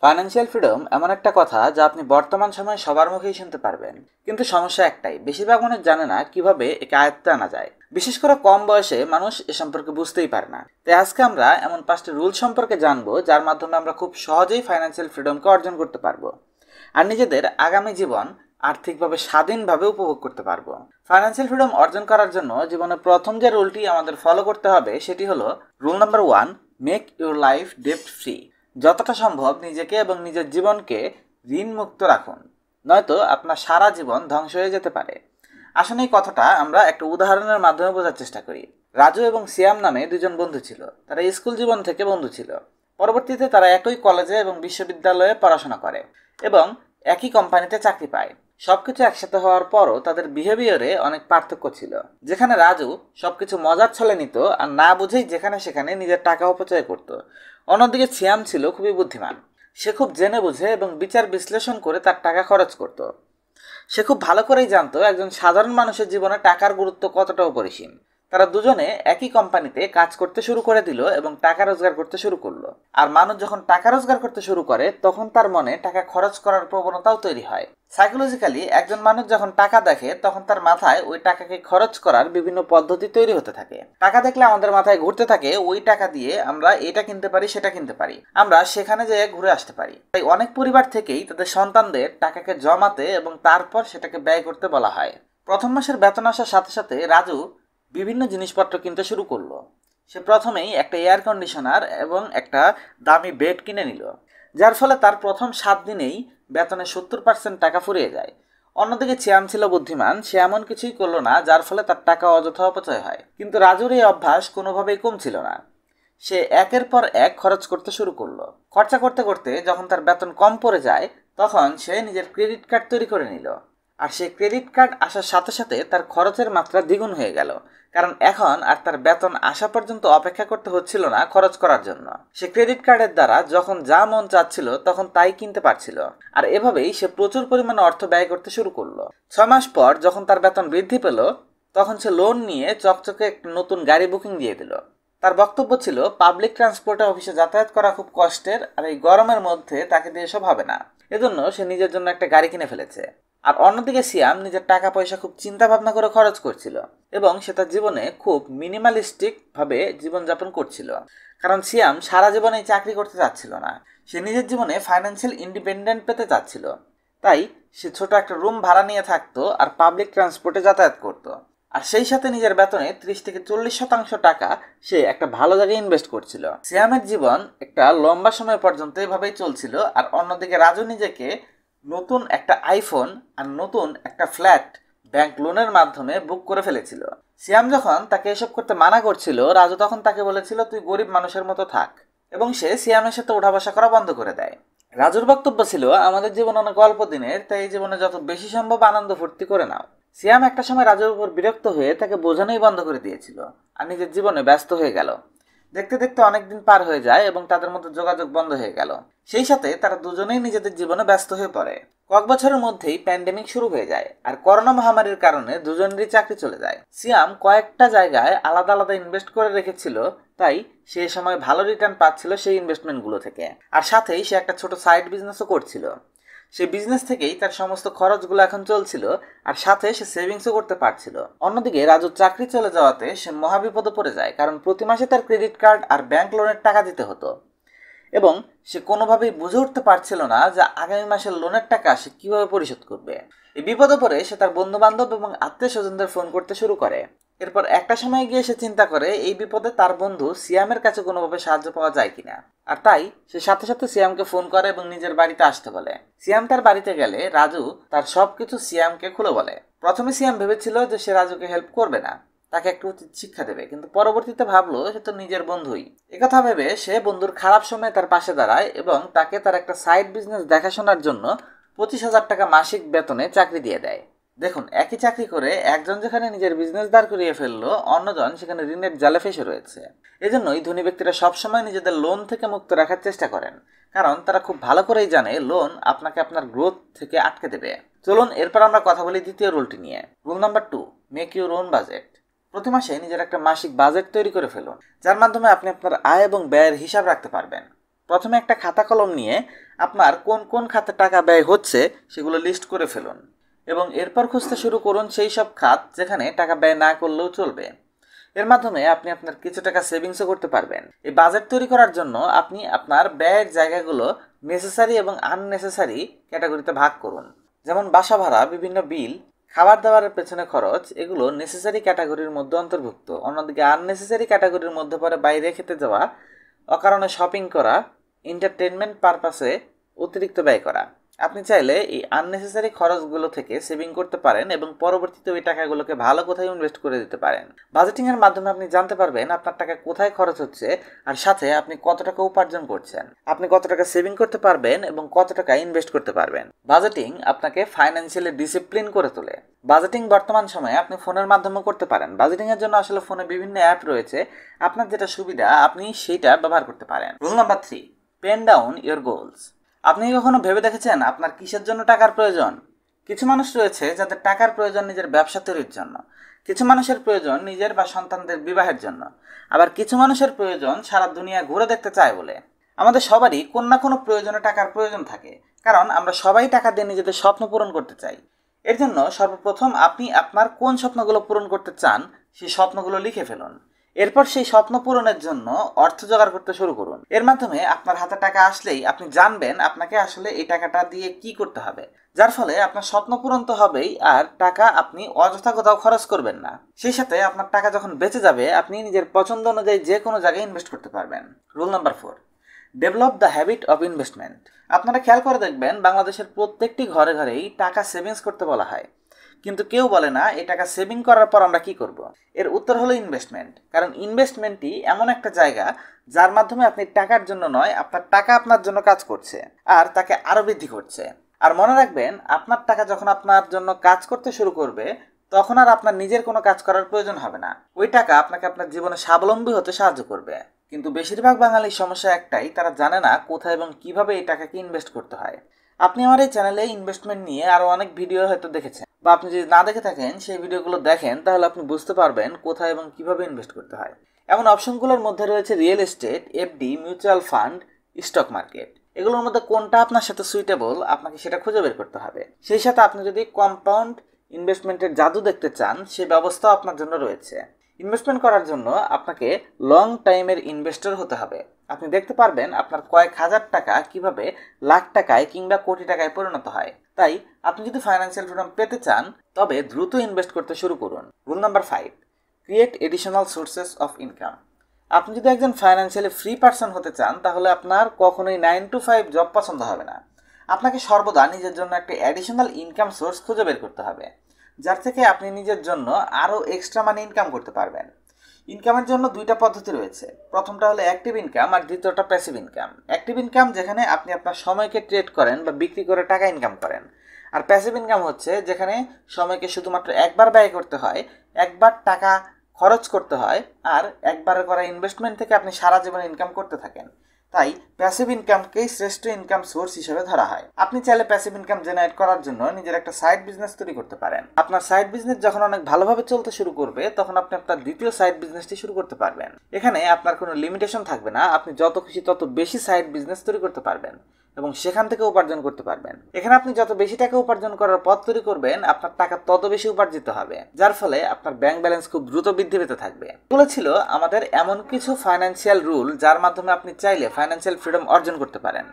Financial freedom এমন একটা কথা যা আপনি বর্তমান সময়ে সবার মুখেই শুনতে পারবেন, কিন্তু সমস্যা একটাই, বেশিরভাগ মানুষ জানে না কিভাবে একে আয়ত্তে আনা যায়। বিশেষ করে কম বয়সে মানুষ এ সম্পর্কে বুঝতেই পারে না। তাই আজকে আমরা এমন 5টি রুল সম্পর্কে জানবো যার মাধ্যমে আমরা খুব সহজেই ফাইন্যান্সিয়াল ফ্রিডমকে অর্জন করতে পারবো আর নিজেদের আগামী জীবন আর্থিকভাবে স্বাধীনভাবে উপভোগ করতে পারবো। ফাইন্যান্সিয়াল ফ্রিডম অর্জন করার জন্য জীবনে প্রথম যে রুলটি আমাদের ফলো করতে হবে সেটি হলো rule number 1, make your life ডেপ্ট ফ্রি। যতটা সম্ভব নিজেকে এবং নিজের জীবনকে ঋণ মুক্ত রাখুন, নয়তো আপনার সারা জীবন ধ্বংস হয়ে যেতে পারে। আসলে এই কথাটা আমরা একটা উদাহরণের মাধ্যমে বোঝার চেষ্টা করি। রাজু এবং সিয়াম নামে দুজন বন্ধু ছিল। তারা স্কুল জীবন থেকে বন্ধু ছিল। পরবর্তীতে তারা একই কলেজে এবং বিশ্ববিদ্যালয়ে পড়াশোনা করে এবং একই কোম্পানিতে চাকরি পায়। সবকিছু একসাথে হওয়ার পরও তাদের বিহেভিয়ারে অনেক পার্থক্য ছিল। যেখানে রাজু সবকিছু মজার ছলে নিত আর না বুঝেই যেখানে সেখানে নিজের টাকা অপচয় করত, অন্যদিকে সিয়াম ছিল খুবই বুদ্ধিমান। সে খুব জেনে বুঝে এবং বিচার বিশ্লেষণ করে তার টাকা খরচ করত। সে খুব ভালো করেই জানতো একজন সাধারণ মানুষের জীবনে টাকার গুরুত্ব কতটা অপরিসীম। তারা দুজনে একই কোম্পানিতে কাজ করতে শুরু করে দিল এবং টাকা রোজগার করতে শুরু করলো। আর মানুষ যখন টাকা রোজগার করতে শুরু করে তখন তার মনে টাকা খরচ করার প্রবণতাও তৈরি হয়। সাইকোলজিক্যালি একজন মানুষ যখন টাকা দেখে তখন তার মাথায় ওই টাকাকে খরচ করার বিভিন্ন পদ্ধতি তৈরি হতে থাকে। টাকা দেখলে আমাদের মাথায় ঘুরতে থাকে ওই টাকা দিয়ে আমরা এটা কিনতে পারি, সেটা কিনতে পারি, আমরা সেখানে যেয়ে ঘুরে আসতে পারি। তাই অনেক পরিবার থেকেই তাদের সন্তানদের টাকাকে জমাতে এবং তারপর সেটাকে ব্যয় করতে বলা হয়। প্রথম মাসের বেতন আসার সাথে সাথে রাজু বিভিন্ন জিনিসপত্র কিনতে শুরু করলো। সে প্রথমেই একটা এয়ার কন্ডিশনার এবং একটা দামি বেড কিনে নিল, যার ফলে তার প্রথম 7 দিনেই বেতনে 70% টাকা ফুরিয়ে যায়। অন্যদিকে সিয়াম ছিল বুদ্ধিমান, সে এমন কিছুই করলো না যার ফলে তার টাকা অযথা অপচয় হয়। কিন্তু রাজুর এই অভ্যাস কোনোভাবেই কমছিল না। সে একের পর এক খরচ করতে শুরু করলো। খরচা করতে করতে যখন তার বেতন কম পড়ে যায় তখন সে নিজের ক্রেডিট কার্ড তৈরি করে নিল। আর সেই ক্রেডিট কার্ড আসার সাথে সাথে তার খরচের মাত্রা দ্বিগুণ হয়ে গেল, কারণ এখন আর তার বেতন আসা পর্যন্ত অপেক্ষা করতে হচ্ছিল না খরচ করার জন্য। সে ক্রেডিট কার্ডের দ্বারা যখন যা মন চাচ্ছিল তখন তাই কিনতে পারছিল। আর এভাবেই সে প্রচুর পরিমাণে অর্থ ব্যয় করতে শুরু করলো। 6 মাস পর যখন তার বেতন বৃদ্ধি পেল তখন সে লোন নিয়ে চকচকে একটা নতুন গাড়ি বুকিং দিয়ে দিল। তার বক্তব্য ছিল পাবলিক ট্রান্সপোর্টে অফিসে যাতায়াত করা খুব কষ্টের, আর এই গরমের মধ্যে তাকে দিয়ে এসব হবে না। এজন্য সে নিজের জন্য একটা গাড়ি কিনে ফেলেছে। আর অন্যদিকে সিয়াম নিজের টাকা পয়সা খুব চিন্তা ভাবনা করে খরচ করছিল এবং সে তার জীবনে খুব মিনিমালিস্টিক ভাবে জীবনযাপন করছিল, কারণ সিয়াম সারা জীবনে চাকরি করতে চাচ্ছিল না। সে নিজের জীবনে ফাইন্যান্সিয়াল ইন্ডিপেন্ডেন্ট পেতে চাচ্ছিল। তাই সে ছোট একটা রুম ভাড়া নিয়ে থাকতো আর পাবলিক ট্রান্সপোর্টে যাতায়াত করতো। আর সেই সাথে নিজের বেতনে 30 থেকে 40% টাকা সে একটা ভালো জায়গায় ইনভেস্ট করছিল। সিয়ামের জীবন একটা লম্বা সময় পর্যন্ত এভাবেই চলছিল। আর অন্যদিকে রাজু নিজেকে নতুন একটা আইফোন আর নতুন একটা ফ্ল্যাট ব্যাংক লোনের মাধ্যমে বুক করে ফেলেছিল। সিয়াম যখন তাকে এসব করতে মানা করছিল, রাজু তখন তাকে বলেছিল তুই গরিব মানুষের মতো থাক, এবং সে সিয়ামের সাথে উঠা বসা করা বন্ধ করে দেয়। রাজুর বক্তব্য ছিল আমাদের জীবন অনেক অল্প দিনের, তাই এই জীবনে যত বেশি সম্ভব আনন্দ ফুর্তি করে নাও। সিয়াম একটা সময় রাজুর উপর বিরক্ত হয়ে তাকে বোঝানোই বন্ধ করে দিয়েছিল আর নিজের জীবনে ব্যস্ত হয়ে গেল। দেখতে দেখতে অনেকদিন পার হয়ে যায় এবং তাদের মধ্যে যোগাযোগ বন্ধ হয়ে গেল। সেই সাথে তারা দুজনেই নিজেদের জীবনে ব্যস্ত হয়ে পড়ে। কয়েক বছরের মধ্যেই প্যান্ডেমিক শুরু হয়ে যায় আর করোনা মহামারীর কারণে দুজনেরই চাকরি চলে যায়। সিয়াম কয়েকটা জায়গায় আলাদা আলাদা ইনভেস্ট করে রেখেছিল, তাই সে সময় ভালো রিটার্ন পাচ্ছিল সেই ইনভেস্টমেন্টগুলো থেকে। আর সাথেই সে একটা ছোট সাইড বিজনেসও করছিল। সেই বিজনেস থেকেই তার সমস্ত খরচগুলো এখন চলছিল আর সাথে সে সেভিংসও করতে পারছিল। অন্যদিকে রাজুর চাকরি চলে যাওয়াতে সে মহাবিপদে পড়ে যায়, কারণ প্রতি মাসে তার ক্রেডিট কার্ড আর ব্যাংক লোনের টাকা দিতে হতো এবং সে কোনোভাবেই বুঝে উঠতে পারছিল না যে আগামী মাসের লোনের টাকা সে কিভাবে পরিশোধ করবে। এই বিপদে পড়ে সে তার বন্ধু বান্ধব এবং আত্মীয় স্বজনদের ফোন করতে শুরু করে। এরপর একটা সময় গিয়ে সে চিন্তা করে এই বিপদে তার বন্ধু সিয়ামের কাছে কোনোভাবে সাহায্য পাওয়া যায় কিনা। আর তাই সে সাথে সাথে সিয়ামকে ফোন করে এবং নিজের বাড়িতে আসতে বলে। সিয়াম তার বাড়িতে গেলে রাজু তার সবকিছু সিয়ামকে খুলে বলে। প্রথমে সিয়াম ভেবেছিল যে সে রাজুকে হেল্প করবে না, তাকে একটা উচিত শিক্ষা দেবে, কিন্তু পরবর্তীতে ভাবলো সে তো নিজের বন্ধুই। একথা ভেবে সে বন্ধুর খারাপ সময় তার পাশে দাঁড়ায় এবং তাকে তার একটা সাইড বিজনেস দেখাশোনার জন্য 25,000 টাকা মাসিক বেতনে চাকরি দিয়ে দেয়। দেখুন, একই চাকরি করে একজন যেখানে নিজের বিজনেস দাঁড় করিয়ে ফেললো, অন্যজন সেখানে ঋণের জালে ফেসে রয়েছে। এজন্যই ধনী ব্যক্তিরা সবসময় নিজেদের লোন থেকে মুক্ত রাখার চেষ্টা করেন, কারণ তারা খুব ভালো করেই জানে লোন আপনাকে আপনার গ্রোথ থেকে আটকে দেবে। চলুন এরপর আমরা কথা বলি দ্বিতীয় রুলটি নিয়ে। Rule number 2, make your own budget. প্রতি মাসে নিজের একটা মাসিক বাজেট তৈরি করে ফেলুন, যার মাধ্যমে আপনি আপনার আয় এবং ব্যয়ের হিসাব রাখতে পারবেন। প্রথমে একটা খাতা কলম নিয়ে আপনার কোন কোন খাতে টাকা ব্যয় হচ্ছে সেগুলো লিস্ট করে ফেলুন এবং এরপর খুঁজতে শুরু করুন সেই সব খাত যেখানে টাকা ব্যয় না করলেও চলবে। এর মাধ্যমে আপনি আপনার কিছু টাকা সেভিংসও করতে পারবেন। এই বাজেট তৈরি করার জন্য আপনি আপনার ব্যয়ের জায়গাগুলো নেসেসারি এবং আননেসেসারি ক্যাটাগরিতে ভাগ করুন। যেমন বাসা ভাড়া, বিভিন্ন বিল, খাবার দাবারের পেছনে খরচ, এগুলো নেসেসারি ক্যাটাগরির মধ্যে অন্তর্ভুক্ত। অন্যদিকে আননেসেসারি ক্যাটাগরির মধ্যে পড়ে বাইরে খেতে যাওয়া, অকারণে শপিং করা, এন্টারটেনমেন্ট পারপাসে অতিরিক্ত ব্যয় করা। আপনি চাইলে এই আননেসেসারি খরচগুলো থেকে সেভিং করতে পারেন এবং পরবর্তীতে ওই টাকাগুলোকে ভালো কোথায় ইনভেস্ট করে দিতে পারেন। বাজেটিংয়ের মাধ্যমে আপনি জানতে পারবেন আপনার টাকা কোথায় খরচ হচ্ছে আর সাথে আপনি কত টাকা উপার্জন করছেন, আপনি কত টাকা সেভিং করতে পারবেন এবং কত টাকা ইনভেস্ট করতে পারবেন। বাজেটিং আপনাকে ফাইন্যান্সিয়ালি ডিসিপ্লিন করে তোলে। বাজেটিং বর্তমান সময়ে আপনি ফোনের মাধ্যমেও করতে পারেন। বাজেটিংয়ের জন্য আসলে ফোনে বিভিন্ন অ্যাপ রয়েছে, আপনার যেটা সুবিধা আপনি সেইটা ব্যবহার করতে পারেন। Rule number 3, pen down your goals. আপনি কখনো ভেবে দেখেছেন আপনার কিসের জন্য টাকার প্রয়োজন? কিছু মানুষ রয়েছে যাদের টাকার প্রয়োজন নিজের ব্যবসা তৈরির জন্য, কিছু মানুষের প্রয়োজন নিজের বা সন্তানদের বিবাহের জন্য, আবার কিছু মানুষের প্রয়োজন সারা দুনিয়া ঘুরে দেখতে চায় বলে। আমাদের সবারই কোনো না কোনো প্রয়োজনে টাকার প্রয়োজন থাকে, কারণ আমরা সবাই টাকা দিয়ে নিজেদের স্বপ্ন পূরণ করতে চাই। এর জন্য সর্বপ্রথম আপনি আপনার কোন স্বপ্নগুলো পূরণ করতে চান সেই স্বপ্নগুলো লিখে ফেলুন। এরপর সেই স্বপ্ন পূরণের জন্য অর্থ জোগাড় করতে শুরু করুন। এর মাধ্যমে আপনার হাতে টাকা আসলেই আপনি জানবেন আপনাকে আসলে এই টাকাটা দিয়ে কি করতে হবে, যার ফলে আপনার স্বপ্ন পূরণ তো হবেই, আর টাকা আপনি অযথা কোথাও খরচ করবেন না। সেই সাথে আপনার টাকা যখন বেঁচে যাবে আপনি নিজের পছন্দ অনুযায়ী যে কোনো জায়গায় ইনভেস্ট করতে পারবেন। Rule number 4, develop the habit of investment. আপনারা খেয়াল করে দেখবেন বাংলাদেশের প্রত্যেকটি ঘরে ঘরেই টাকা সেভিংস করতে বলা হয়, কিন্তু কেউ বলে না এই টাকা সেভিং করার পর আমরা কি করব। এর উত্তর হলো ইনভেস্টমেন্ট। কারণ ইনভেস্টমেন্টই এমন একটা জায়গা যার মাধ্যমে আপনি টাকার জন্য নয়, আপনার টাকা আপনার জন্য কাজ করছে আর তাকে আরো বৃদ্ধি করছে। আর মনে রাখবেন, আপনার টাকা যখন আপনার জন্য কাজ করতে শুরু করবে তখন আর আপনার নিজের কোনো কাজ করার প্রয়োজন হবে না। ওই টাকা আপনাকে আপনার জীবনে স্বাবলম্বী হতে সাহায্য করবে। কিন্তু বেশিরভাগ বাঙালির সমস্যা একটাই, তারা জানে না কোথায় এবং কিভাবে এই টাকাকে ইনভেস্ট করতে হয়। আপনি আমার এই চ্যানেলে ইনভেস্টমেন্ট নিয়ে আরো অনেক ভিডিও হয়তো দেখেছেন, বা আপনি যদি না দেখে থাকেন সেই ভিডিওগুলো দেখেন, তাহলে আপনি বুঝতে পারবেন কোথায় এবং কিভাবে ইনভেস্ট করতে হয়। এমন অপশনগুলোর মধ্যে রয়েছে real estate, FD, mutual fund, stock market. এগুলোর মধ্যে কোনটা আপনার সাথে সুইটেবল আপনাকে সেটা খুঁজে বের করতে হবে। সেই সাথে আপনি যদি কম্পাউন্ড ইনভেস্টমেন্টের জাদু দেখতে চান, সেই ব্যবস্থাও আপনার জন্য রয়েছে। ইনভেস্টমেন্ট করার জন্য আপনাকে লং টাইমের ইনভেস্টর হতে হবে। আপনি দেখতে পারবেন আপনার কয়েক হাজার টাকা কিভাবে লাখ টাকায় কিংবা কোটি টাকায় পরিণত হয়। তাই আপনি যদি ফাইন্যান্সিয়াল ফ্রিডম পেতে চান তবে দ্রুত ইনভেস্ট করতে শুরু করুন। Rule number 5, create additional sources of income. আপনি যদি একজন ফাইন্যান্সিয়ালি ফ্রি পারসন হতে চান তাহলে আপনার কখনোই 9 to 5 জব পছন্দ হবে না। আপনাকে সর্বদা নিজের জন্য একটা অ্যাডিশনাল ইনকাম সোর্স খুঁজে বের করতে হবে, যার থেকে আপনি নিজের জন্য আরও এক্সট্রা মানি ইনকাম করতে পারবেন। ইনকামের জন্য দুইটা পদ্ধতি রয়েছে। প্রথমটা হলো অ্যাক্টিভ ইনকাম আর দ্বিতীয়টা প্যাসিভ ইনকাম। অ্যাক্টিভ ইনকাম যেখানে আপনি আপনার সময়কে ট্রেড করেন বা বিক্রি করে টাকা ইনকাম করেন, আর প্যাসিভ ইনকাম হচ্ছে যেখানে সময়কে শুধুমাত্র একবার ব্যয় করতে হয়, একবার টাকা খরচ করতে হয়, আর একবার করা ইনভেস্টমেন্ট থেকে আপনি সারা জীবন ইনকাম করতে থাকেন। তাই প্যাসিভ ইনকামকেই শ্রেষ্ঠ ইনকাম সোর্স হিসেবে ধরা হয়। আপনি চাইলে প্যাসিভ ইনকাম জেনারেট করার জন্য নিজের একটা সাইড বিজনেস তৈরি করতে পারেন। আপনার সাইড বিজনেস যখন অনেক ভালোভাবে চলতে শুরু করবে তখন আপনি আপনার দ্বিতীয় সাইড বিজনেসটি শুরু করতে পারবেন। এখানে আপনার কোনো লিমিটেশন থাকবে না, আপনি যত খুশি তত বেশি সাইড বিজনেস তৈরি করতে পারবেন এবং সেখান থেকে উপার্জন করতে পারবেন। এখানে আপনি যত বেশি টাকা উপার্জন করার পথ তৈরি করবেন আপনার টাকা তত বেশি উপার্জিত হবে, যার ফলে আপনার ব্যাংক ব্যালেন্স খুব দ্রুত বৃদ্ধি পেতে থাকবে। এগুলো ছিল আমাদের এমন কিছু ফাইন্যান্সিয়াল রুল যার মাধ্যমে আপনি চাইলে ফাইন্যান্সিয়াল ফ্রিডম অর্জন করতে পারেন।